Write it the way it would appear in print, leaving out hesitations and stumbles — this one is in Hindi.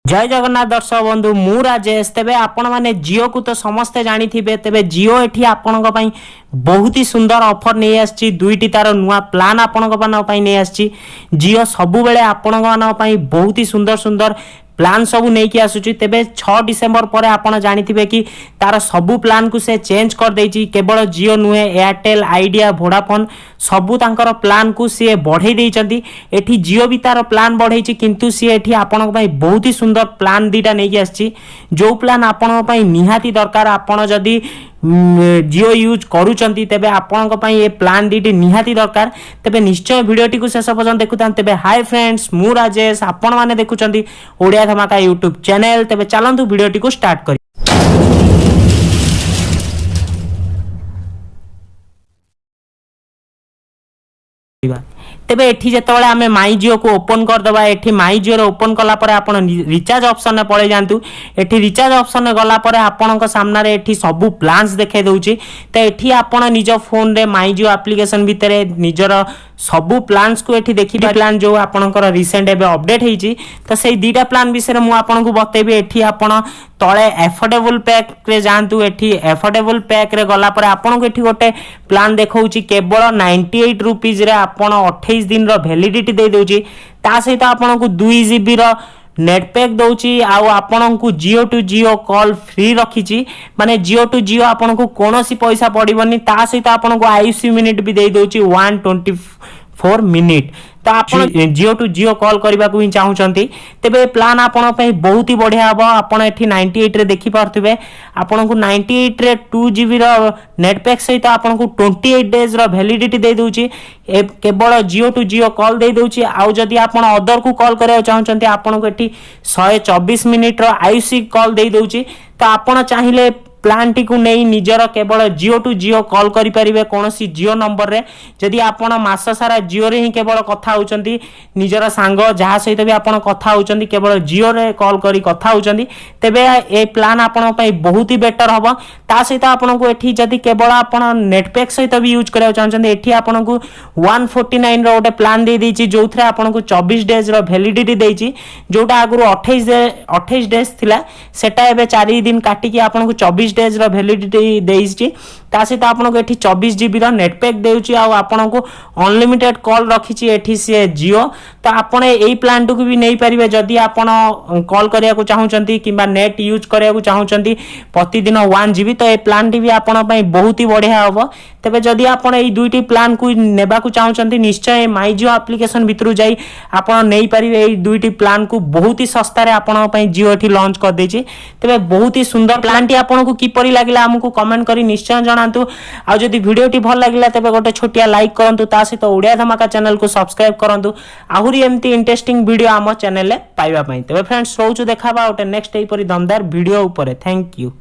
जय जगन्नाथ दर्शक बंधु मु राजेश तेबे आपण माने जियो को तो समस्ते जानी थिबे तेबे जियो एठी आपन को पई बहुत ही सुंदर ऑफर नहीं आछि दुईटी तार नुआ प्लान आपन को मानो पई नहीं आछि जियो सबु बेले आपन को मानो पई बहुत ही सुंदर सुंदर प्लान सबू नहीं कि आसुची तेबे 6 डिसेंबर पर आपण जानिथिबे कि तार सबू प्लान को से चेंज कर देछि केवल जियो नुहे एयरटेल आइडिया वोडाफोन सबू तांकर प्लान को सी बढ़े देइचंती एठी जियो भी तार प्लान बढ़ेछि किंतु सी एठी आपण पई बहुत ही सुंदर प्लान दीटा नहीं कि आछि जो प्लान आपण पई निहाती दरकार आपण जदी जियो यूज करूचंती तेबे आपन पई ए प्लान दीटी निहाती दरकार तेबे निश्चय वीडियोटी को शेष पर्यंत देखुतान तेबे हाय फ्रेंड्स मु राजेश आपण माने देखुचंती ओडिया धमाका यूट्यूब चैनल तेबे चलंतु वीडियोटी को स्टार्ट करी तेबे एठी जेतबेले आमे माई जियो को ओपन कर दबा एठी माई जियो रे ओपन कला परे आपण रिचार्ज ऑप्शन ने पळे जानतु एठी रिचार्ज ऑप्शन ने गला परे आपणक सामना रे एठी सबु प्लान्स देखे दउची त एठी आपण निज फोन रे माई जियो एप्लीकेशन भितरे निजर सबु प्लान्स को एठी देखि प्लान जो आपणकर रिसेंट एबे अपडेट हेची त सेही दीटा प्लान विषय मु आपन को बतेबी एठी आपण तळे एफोर्डेबल पैक रे जानतु एठी एफोर्डेबल पैक रे गला परे आपन को एठी गोटे प्लान देखौची केवल 98 रुपीस रे आपण 28 दिन रो वैलिडिटी दे दोची ता सहित आपन को 2 जीबी रो नेट पैक दउची आउ आपन को जियो टू जियो कॉल फ्री रखीची माने जियो टू जियो आपन को कोनोसी पैसा पड़िबनी ता सहित आपन को आईसी मिनिट भी दे दोची 124 मिनिट तो आपण जियो टू जियो कॉल करबा को ही चाहूचंती तेबे प्लान आपण पे बहुत ही बढ़िया हबो आपण एठी 98 रे देखि पारथिबे आपण को 98 रे 2 जीबी रो नेट पैक सहित आपण को 28 डेज रो वैलिडिटी दे दोची केवल जियो टू जियो कॉल दे दोची आउ जदी आपण अदर को कॉल करबा चाहूचंती आपण को एठी 124 मिनिट रो आईसी कॉल दे दोची तो आपण चाहिले प्लान टी को नहीं निजर केवल जियो टू जियो कॉल करि परिबे कोनोसी जियो नंबर रे जदी आपण मास सारा जियो रे ही केवल कथा होचंती निजर सांग जहा सहित भी आपण कथा होचंती केवल जियो रे कॉल करी कथा होचंती तेबे ए प्लान आपण पई बहुत ही बेटर हबो ता सहित आपण को एठी जदी केवल आपण नेट पैक सहित भी यूज करबा चाहचंती एठी आपण को 149 रो ओटे प्लान दे देछि जोथरे आपण को 24 डेज रो वैलिडिटी देछि जोटा आगुरो 28 डेज थिला सेटा एबे 4 दिन काटी कि आपण को 24 डेज रो वैलिडिटी देछि ता सहित आपन को एठी 24 जीबी रो नेट पैक देउची आ आपन को अनलिमिटेड कॉल रखिची एठी से जियो तो आपन एई प्लान टू भी नहीं परिबे जदी आपन कॉल करिया को चाहूचंती किबा नेट यूज करिया को चाहूचंती प्रतिदिन 1 जीबी तो ए प्लान टी भी आपन पई बहुत ही बढ़िया हबो तबे जदी आपन एई दुईटी प्लान को नेबा को चाहूचंती निश्चय माई जियो एप्लीकेशन भितरु जाई आपन नै परिबे एई दुईटी प्लान को बहुत ही सस्ता रे आपन पई जियो एठी लॉन्च कर देची तबे बहुत ही सुंदर प्लान टी आपन को किपरि लागिला हमकु कमेंट करी निश्चय जणांतु आ जदी वीडियो टी भल लागिला तबे गोटे छोटिया लाइक करंतु ता सहित ओडिया धमाका चैनल को सब्सक्राइब करंतु आहुरी एमती इंटरेस्टिंग वीडियो आम चैनल ले पाइबा पई तबे फ्रेंड्स रोचु देखाबा ओटे नेक्स्ट एई परि दमदार वीडियो ऊपर थैंक यू।